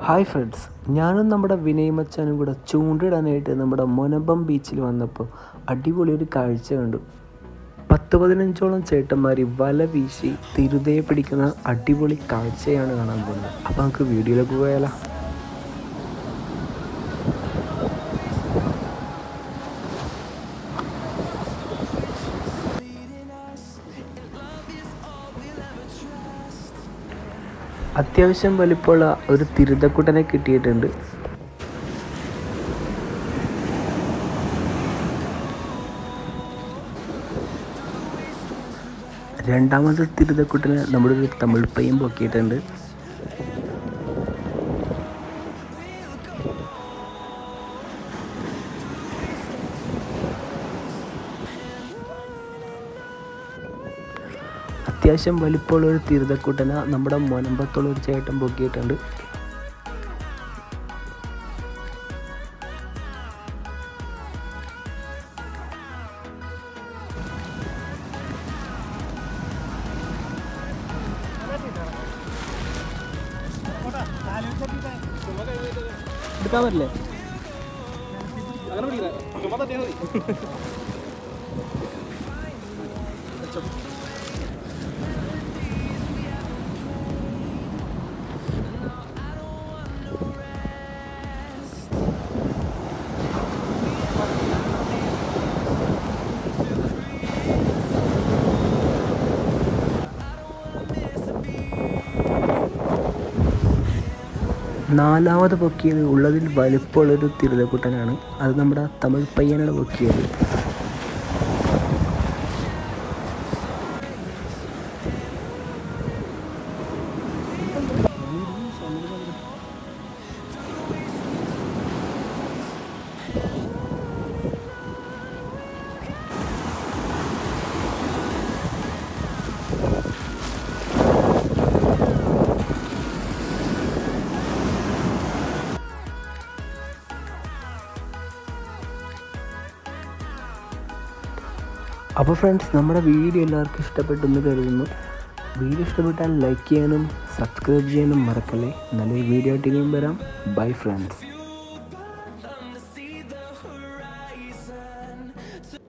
Hi friends, ഞാനും നമ്മുടെ വിനയ് മച്ചാനും കൂടെ ചൂണ്ടിടാനായിട്ട് നമ്മുടെ മുനമ്പം ബീച്ചിൽ വന്നപ്പോൾ അടിപൊളി ഒരു കാഴ്ച കണ്ടു. 10-15ഓളം ചേട്ടന്മാർ വല വീശി തിരുതയെ പിടിക്കുന്ന അടിപൊളി കാഴ്ചയാണ് കാണാൻ പോകുന്നത്. അപ്പോൾ നമുക്ക് വീഡിയോയിലേക്ക് പോയാലോ. അത്യാവശ്യം വലിപ്പമുള്ള ഒരു തിരുതക്കുട്ടനെ കിട്ടിയിട്ടുണ്ട്. രണ്ടാമത്തെ തിരുതക്കുട്ടനെ നമ്മുടെ ഒരു തമിഴ് പയ്യൻ പൊക്കിയിട്ടുണ്ട്. അത്യാവശ്യം വലിപ്പമുള്ള ഒരു തിരുതക്കുട്ടനെ നമ്മുടെ മുനമ്പത്തുള്ള ഒരു ചേട്ടൻ പൊക്കിയിട്ടുണ്ട്. എടുക്കാൻ പറ്റില്ലേ? നാലാമത് പൊക്കിയത് ഉള്ളതിൽ വലിപ്പമുള്ളൊരു തിരുതക്കുട്ടനാണ്. അത് നമ്മുടെ തമിഴ് പയ്യനാണ് പൊക്കിയത്. അപ്പോൾ ഫ്രണ്ട്സ്, നമ്മുടെ വീഡിയോ എല്ലാവർക്കും ഇഷ്ടപ്പെട്ടെന്ന് കരുതുന്നു. വീഡിയോ ഇഷ്ടപ്പെട്ടാൽ ലൈക്ക് ചെയ്യാനും സബ്സ്ക്രൈബ് ചെയ്യാനും മറക്കല്ലേ. നല്ലൊരു വീഡിയോ ആയിട്ട് ഇനിയും വരാം. Bye friends.